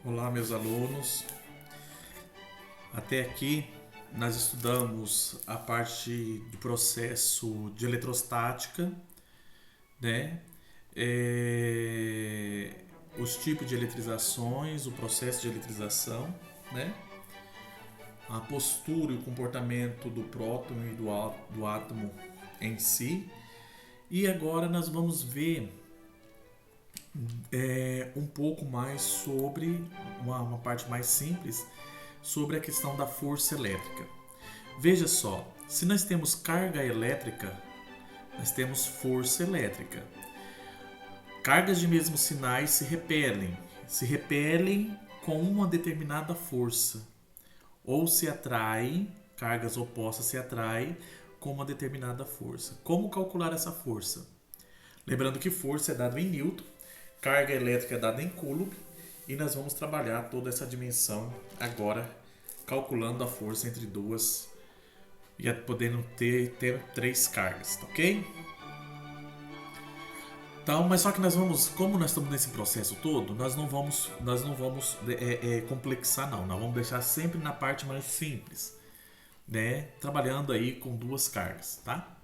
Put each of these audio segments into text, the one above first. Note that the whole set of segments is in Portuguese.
Olá, meus alunos. Até aqui nós estudamos a parte do processo de eletrostática, né? Os tipos de eletrizações, o processo de eletrização, né? A postura e o comportamento do próton e do átomo em si. E agora nós vamos ver um pouco mais sobre uma parte mais simples sobre a questão da força elétrica. Veja só, se nós temos carga elétrica, nós temos força elétrica. Cargas de mesmos sinais se repelem com uma determinada força, ou se atraem, cargas opostas se atraem com uma determinada força. Como calcular essa força? Lembrando que força é dado em Newton, carga elétrica é dada em Coulomb, e nós vamos trabalhar toda essa dimensão agora, calculando a força entre duas e podendo ter três cargas, tá ok? Então, mas só que nós vamos, como nós estamos nesse processo todo, nós não vamos complexar não, nós vamos deixar sempre na parte mais simples, né? Trabalhando aí com duas cargas, tá?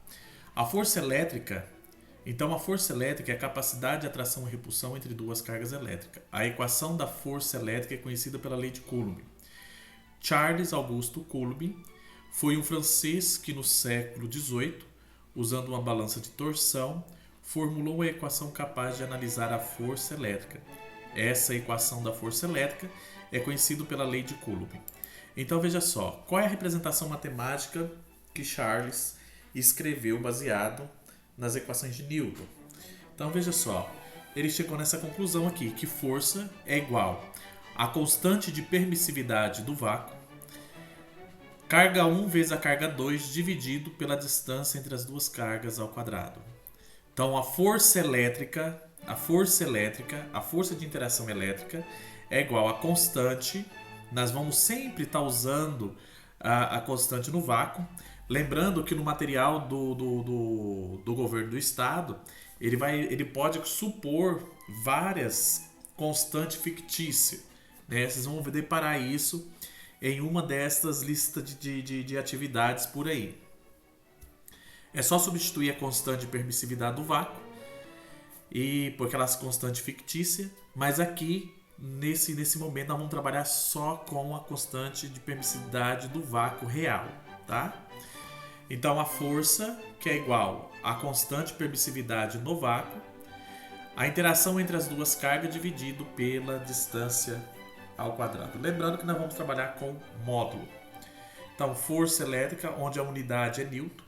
A força elétrica, então a força elétrica é a capacidade de atração e repulsão entre duas cargas elétricas. A equação da força elétrica é conhecida pela lei de Coulomb. Charles Auguste Coulomb foi um francês que no século XVIII, usando uma balança de torção, formulou a equação capaz de analisar a força elétrica. Essa equação da força elétrica é conhecida pela lei de Coulomb. Então veja só, qual é a representação matemática que Charles escreveu baseado nas equações de Newton? Então veja só, ele chegou nessa conclusão aqui, que força é igual a constante de permissividade do vácuo, carga 1 vezes a carga 2 dividido pela distância entre as duas cargas ao quadrado. Então a força de interação elétrica é igual a constante. Nós vamos sempre estar usando a constante no vácuo. Lembrando que no material do governo do estado, ele pode supor várias constantes fictícias, né? Vocês vão deparar isso em uma dessas listas de atividades por aí. É só substituir a constante de permissividade do vácuo e por aquelas constantes fictícias, mas aqui nesse momento nós vamos trabalhar só com a constante de permissividade do vácuo real, tá? Então a força, que é igual à constante de permissividade no vácuo, a interação entre as duas cargas dividido pela distância ao quadrado. Lembrando que nós vamos trabalhar com módulo. Então força elétrica, onde a unidade é Newton,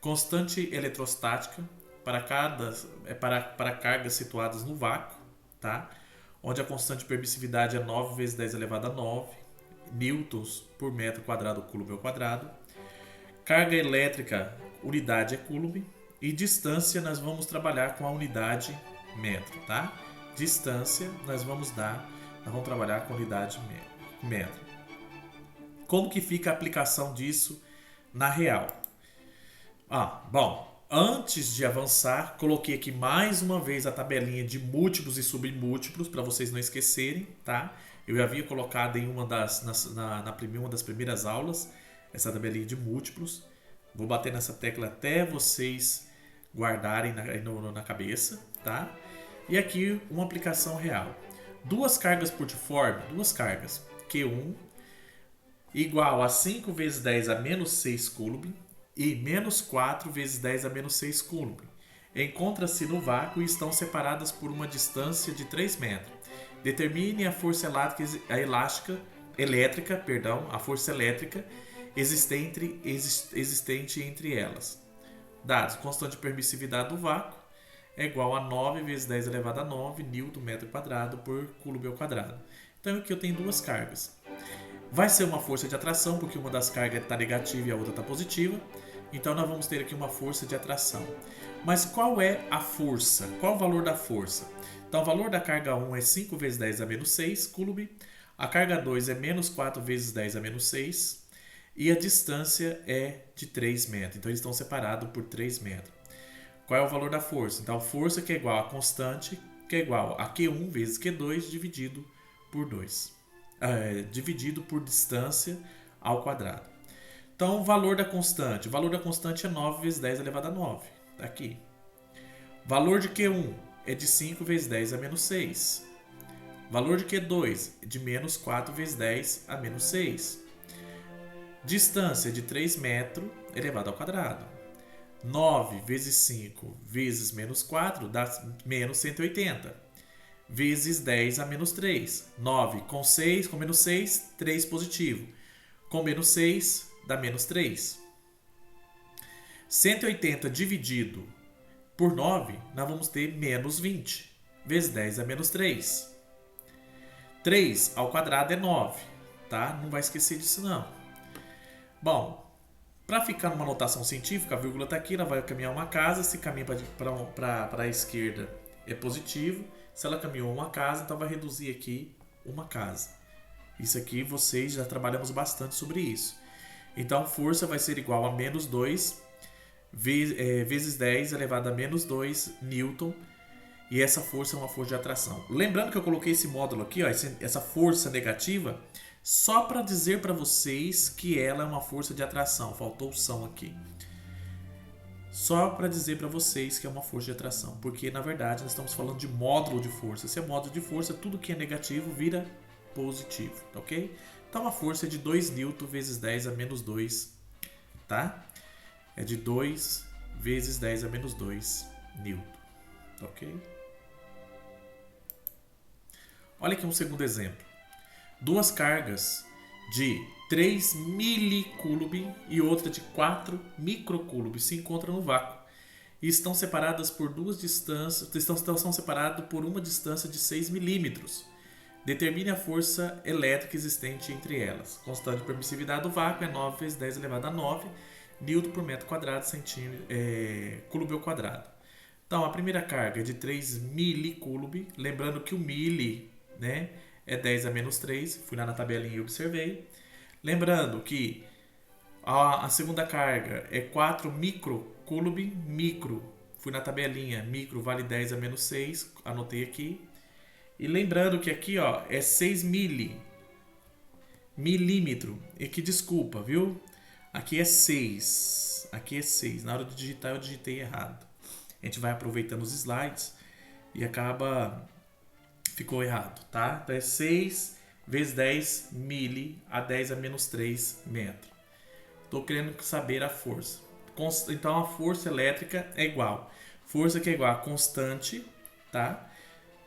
constante eletrostática para cargas situadas no vácuo, tá? Onde a constante de permissividade é 9 vezes 10 elevado a 9 newtons por metro quadrado Coulomb ao quadrado. Carga elétrica, unidade é Coulomb. E distância, nós vamos trabalhar com a unidade metro, tá? Distância, nós vamos trabalhar com a unidade metro. Como que fica a aplicação disso na real? Bom, antes de avançar, coloquei aqui mais uma vez a tabelinha de múltiplos e submúltiplos para vocês não esquecerem, tá? Eu já havia colocado em uma das primeiras aulas essa tabelinha de múltiplos. Vou bater nessa tecla até vocês guardarem na cabeça, tá? E aqui uma aplicação real. Duas cargas portiforme, Q1 igual a 5 vezes 10 a menos 6 Coulomb e menos 4 vezes 10 a menos 6 Coulomb. Encontram-se no vácuo e estão separadas por uma distância de 3 metros. Determine a força elétrica existente entre elas. Dados: constante de permissividade do vácuo é igual a 9 vezes 10 elevado a 9 Newton metro quadrado por Coulomb ao quadrado. Então aqui eu tenho duas cargas. Vai ser uma força de atração, porque uma das cargas está negativa e a outra está positiva. Então nós vamos ter aqui uma força de atração. Mas qual é a força? Qual o valor da força? Então o valor da carga 1 é 5 vezes 10 a menos 6 Coulomb. A carga 2 é menos 4 vezes 10 a menos 6. E a distância é de 3 metros. Então eles estão separados por 3 metros. Qual é o valor da força? Então a força que é igual a constante, que é igual a Q1 vezes Q2 dividido por 2. Dividido por distância ao quadrado. Então, o valor da constante. O valor da constante é 9 vezes 10 elevado a 9. Está aqui. Valor de Q1 é de 5 vezes 10 a menos 6. Valor de Q2 é de menos 4 vezes 10 a menos 6. Distância é de 3 metros elevado ao quadrado. 9 vezes 5 vezes menos 4 dá menos 180. Vezes 10 a menos 3. 9 com 6, com menos 6, 3 positivo. Com menos 6 dá menos 3. 180 dividido por 9, nós vamos ter menos 20. Vezes 10 a menos 3. 3 ao quadrado é 9, tá? Não vai esquecer disso não. Bom, para ficar numa notação científica, a vírgula está aqui, ela vai caminhar uma casa, se caminha para a esquerda é positivo, se ela caminhou uma casa, então vai reduzir aqui uma casa. Isso aqui vocês já trabalhamos bastante sobre isso. Então, força vai ser igual a menos 2 vezes 10 elevado a menos 2 newton. E essa força é uma força de atração. Lembrando que eu coloquei esse módulo aqui, ó, essa força negativa, só para dizer para vocês que ela é uma força de atração. Faltou o som aqui. Só para dizer para vocês que é uma força de atração. Porque, na verdade, nós estamos falando de módulo de força. Se é módulo de força, tudo que é negativo vira positivo, ok? Então, a força é de 2 newton vezes 10 a menos 2, tá? É de 2 vezes 10 a menos 2 newton, ok? Olha aqui um segundo exemplo. Duas cargas de 3 milicoulomb e outra de 4 microcoulomb se encontram no vácuo e estão separadas por duas distâncias, são separadas por uma distância de 6 milímetros. Determine a força elétrica existente entre elas. Constante de permissividade do vácuo é 9 vezes 10 elevado a 9 newton por metro quadrado, coulomb ao quadrado. Então, a primeira carga é de 3 milicoulomb, lembrando que o mili, né, é 10 a menos 3, fui lá na tabelinha e observei. Lembrando que a segunda carga é 4 microcoulomb, micro, fui na tabelinha, micro vale 10 a menos 6, anotei aqui. E lembrando que aqui, ó, é 6 milímetro, e que desculpa, viu? Aqui é 6, aqui é 6, na hora de digitar eu digitei errado. A gente vai aproveitando os slides e ficou errado, tá? Então é 6 vezes 10 mili a 10 a menos 3 metros. Estou querendo saber a força. Então a força elétrica é igual. Força que é igual a constante, tá?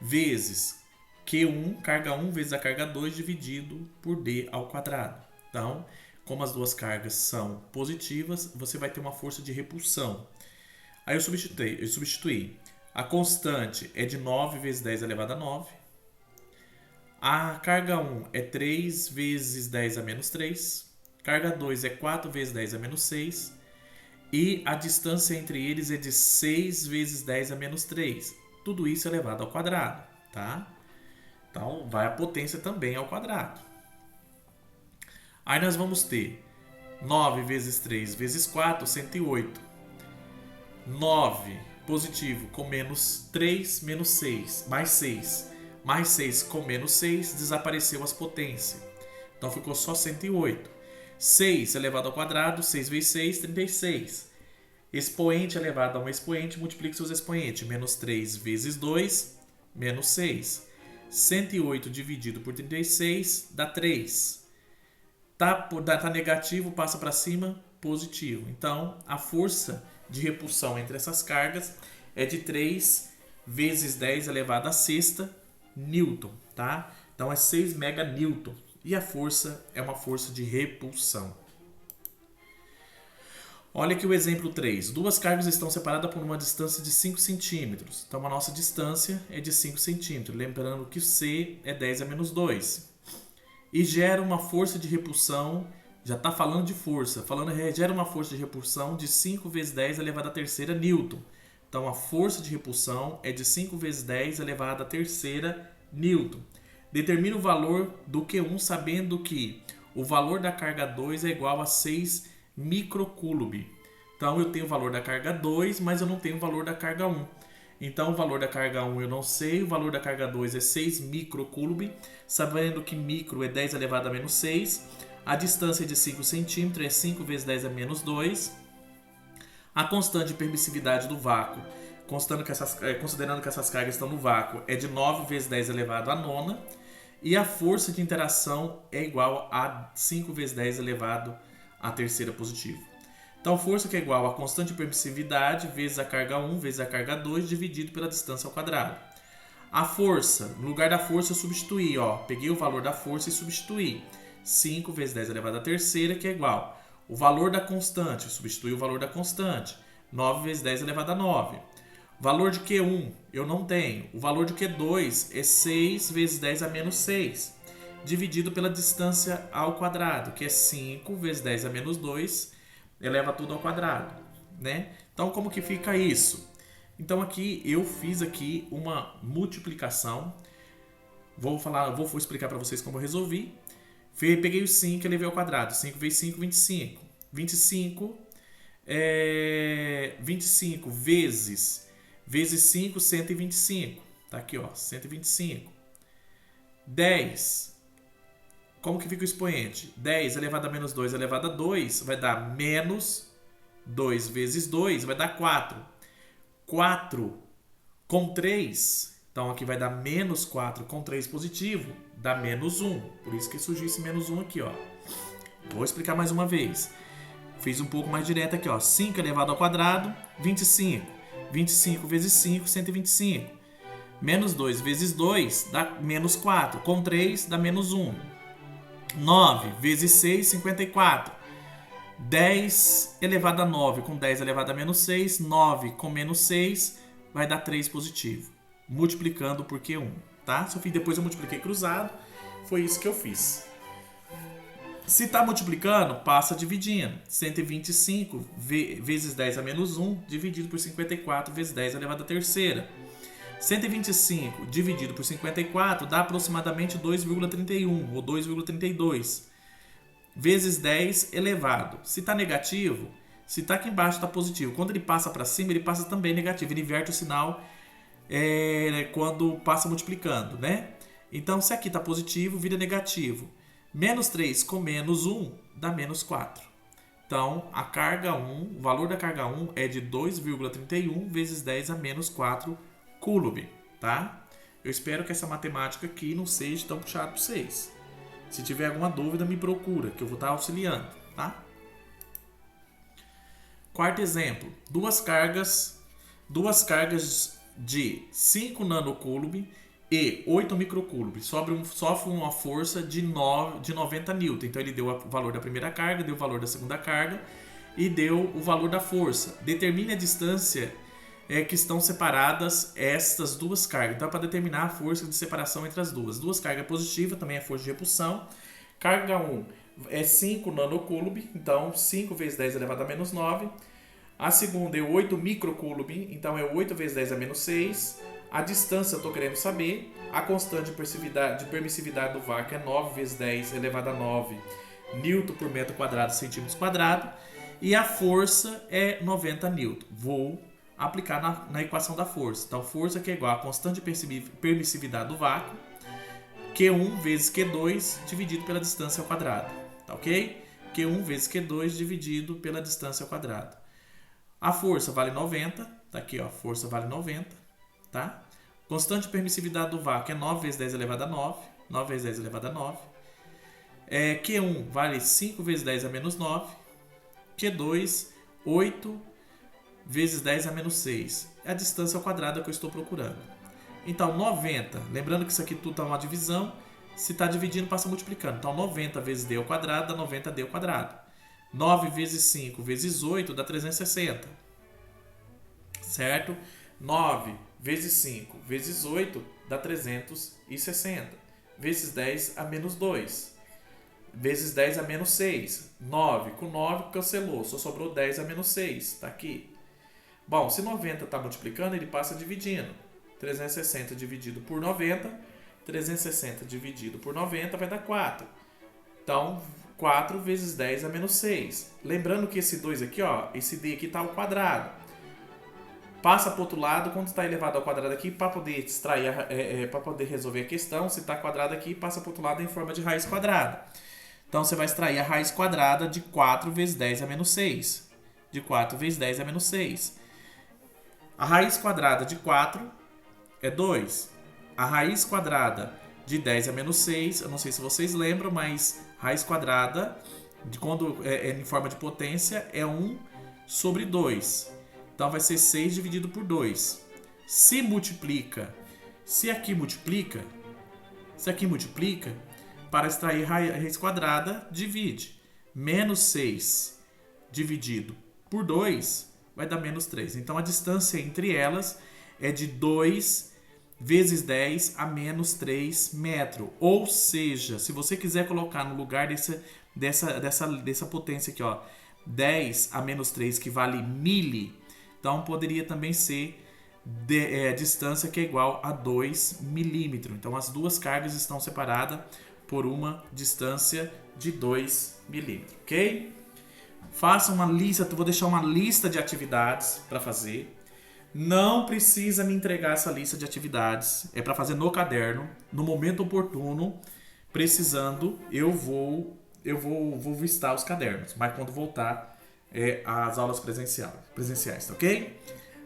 Vezes Q1, carga 1 vezes a carga 2 dividido por D ao quadrado. Então, como as duas cargas são positivas, você vai ter uma força de repulsão. Aí eu substituí. A constante é de 9 vezes 10 elevado a 9. A carga 1 é 3 vezes 10 a menos 3. Carga 2 é 4 vezes 10 a menos 6. E a distância entre eles é de 6 vezes 10 a menos 3. Tudo isso elevado ao quadrado, tá? Então, vai a potência também ao quadrado. Aí nós vamos ter 9 vezes 3 vezes 4, 108. 9 positivo com menos 3, menos 6, mais 6. Mais 6 com menos 6, desapareceu as potências. Então ficou só 108. 6 elevado ao quadrado, 6 vezes 6, 36. Expoente elevado a um expoente, multiplique seus expoentes. Menos 3 vezes 2, menos 6. 108 dividido por 36 dá 3. Tá negativo, passa para cima, positivo. Então, a força de repulsão entre essas cargas é de 3 vezes 10 elevado a sexta newton, tá? Então, é 6 meganewton. E a força é uma força de repulsão. Olha aqui o exemplo 3. Duas cargas estão separadas por uma distância de 5 centímetros. Então, a nossa distância é de 5 centímetros. Lembrando que C é 10 a menos 2. E gera uma força de repulsão, já está falando de força, gera uma força de repulsão de 5 vezes 10 elevado à terceira newton. Então, a força de repulsão é de 5 vezes 10 elevado à terceira newton. Determina o valor do Q1 sabendo que o valor da carga 2 é igual a 6 microcoulomb. Então, eu tenho o valor da carga 2, mas eu não tenho o valor da carga 1. Então o valor da carga 1 eu não sei, o valor da carga 2 é 6 microcoulomb, sabendo que micro é 10 elevado a menos 6, a distância é de 5 centímetros, é 5 vezes 10 a menos 2, a constante de permissividade do vácuo, considerando que essas cargas estão no vácuo, é de 9 vezes 10 elevado a nona, e a força de interação é igual a 5 vezes 10 elevado à terceira positivo. Então, força que é igual a constante de permissividade vezes a carga 1 vezes a carga 2 dividido pela distância ao quadrado. A força, no lugar da força eu substituí, peguei o valor da força e substituí. 5 vezes 10 elevado à terceira, que é igual. O valor da constante, substituí o valor da constante. 9 vezes 10 elevado a 9. Valor de Q1, eu não tenho. O valor de Q2 é 6 vezes 10 a menos 6, dividido pela distância ao quadrado, que é 5 vezes 10 a menos 2, eleva tudo ao quadrado, né? Então, como que fica isso? Então, aqui eu fiz aqui uma multiplicação. Vou explicar para vocês como eu resolvi. Peguei o 5 e elevei ao quadrado. 5 vezes 5, 25. 25 vezes 5, 125. Tá aqui, 125. 10. Como que fica o expoente? 10 elevado a menos 2 elevado a 2 vai dar menos 2 vezes 2 vai dar 4. 4 com 3, então aqui vai dar menos 4 com 3 positivo, dá menos 1. Por isso que surgiu esse menos 1 aqui, Vou explicar mais uma vez. Fiz um pouco mais direto aqui, 5 elevado ao quadrado, 25. 25 vezes 5, 125. Menos 2 vezes 2 dá menos 4. Com 3 dá menos 1. 9 vezes 6, 54. 10 elevado a 9 com 10 elevado a menos 6. 9 com menos 6 vai dar 3 positivo. Multiplicando por Q1, tá? Depois eu multipliquei cruzado. Foi isso que eu fiz. Se está multiplicando, passa dividindo. 125 vezes 10 a menos 1 dividido por 54 vezes 10 elevado à terceira. 125 dividido por 54 dá aproximadamente 2,31 ou 2,32 vezes 10 elevado. Se está negativo, se está aqui embaixo está positivo. Quando ele passa para cima, ele passa também negativo. Ele inverte o sinal quando passa multiplicando, né? Então, se aqui está positivo, vira negativo. Menos 3 com menos 1 dá menos 4. Então, a carga 1, o valor da carga 1 é de 2,31 vezes 10 a menos 4 coulomb, tá? Eu espero que essa matemática aqui não seja tão puxada para vocês. Se tiver alguma dúvida, me procura, que eu vou estar auxiliando, tá? Quarto exemplo, duas cargas de 5 nanocoulomb e 8 microcoulomb sofre uma força de 90 N. Então ele deu o valor da primeira carga, deu o valor da segunda carga e deu o valor da força. Determine a distância que estão separadas estas duas cargas. Então, para determinar a força de separação entre as duas. Duas cargas positivas, também é força de repulsão. Carga 1 é 5 nanocoulomb, então 5 vezes 10 elevado a menos 9. A segunda é 8 microcoulomb, então é 8 vezes 10 a menos 6. A distância eu estou querendo saber. A constante de permissividade do vácuo é 9 vezes 10 elevado a 9 Newton por metro quadrado, centímetros quadrado. E a força é 90 Newton. Vou aplicar na equação da força. Então, força que é igual a constante de permissividade do vácuo, Q1 vezes Q2 dividido pela distância ao quadrado. Tá ok? Q1 vezes Q2 dividido pela distância ao quadrado. A força vale 90. Tá aqui, força vale 90. Tá? Constante de permissividade do vácuo é 9 vezes 10 elevado a 9. 9 vezes 10 elevado a 9. Q1 vale 5 vezes 10 a menos 9. Q2, 8 vezes 10 a menos 6. É a distância ao quadrado que eu estou procurando. Então, 90. Lembrando que isso aqui tudo está uma divisão. Se está dividindo, passa multiplicando. Então, 90 vezes d ao quadrado dá 90d ao quadrado. 9 vezes 5 vezes 8 dá 360. Certo? 9 vezes 5 vezes 8 dá 360. Vezes 10 a menos 2. Vezes 10 a menos 6. 9 com 9 cancelou. Só sobrou 10 a menos 6. Está aqui. Bom, se 90 está multiplicando, ele passa dividindo. 360 dividido por 90. 360 dividido por 90 vai dar 4. Então, 4 vezes 10 a menos 6. Lembrando que esse 2 aqui, esse D aqui está ao quadrado. passa para o outro lado, quando está elevado ao quadrado aqui, para poder extrair, para poder resolver a questão, se está quadrado aqui, passa para o outro lado em forma de raiz quadrada. Então você vai extrair a raiz quadrada de 4 vezes 10 a menos 6. De 4 vezes 10 a menos 6. A raiz quadrada de 4 é 2. A raiz quadrada de 10 a menos 6, eu não sei se vocês lembram, mas raiz quadrada, quando é em forma de potência, é 1 sobre 2. Então vai ser 6 dividido por 2. Se aqui multiplica, para extrair raiz quadrada, divide. Menos 6 dividido por 2 vai dar menos 3. Então a distância entre elas é de 2 vezes 10 a menos 3 metros. Ou seja, se você quiser colocar no lugar dessa potência aqui, ó, 10 a menos 3 que vale mili, então poderia também ser a distância que é igual a 2 milímetros. Então as duas cargas estão separadas por uma distância de 2 milímetros, ok? Faça uma lista, eu vou deixar uma lista de atividades para fazer. Não precisa me entregar essa lista de atividades, é para fazer no caderno, no momento oportuno, precisando, eu vou visitar os cadernos, mas quando voltar às aulas presenciais, tá ok?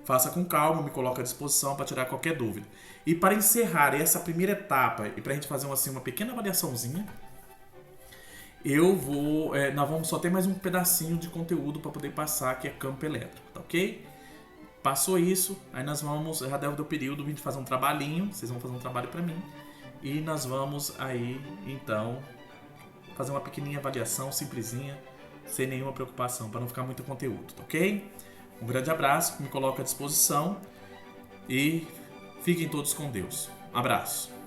Faça com calma, me coloque à disposição para tirar qualquer dúvida. E para encerrar essa primeira etapa e para a gente fazer uma pequena avaliaçãozinha, nós vamos só ter mais um pedacinho de conteúdo para poder passar, que é campo elétrico, tá ok? Passou isso, aí nós vamos, já deu período, a gente fazer um trabalhinho, vocês vão fazer um trabalho para mim, e nós vamos aí, então, fazer uma pequenininha avaliação, simplesinha, sem nenhuma preocupação, para não ficar muito conteúdo, tá ok? Um grande abraço, me coloco à disposição e fiquem todos com Deus. Um abraço.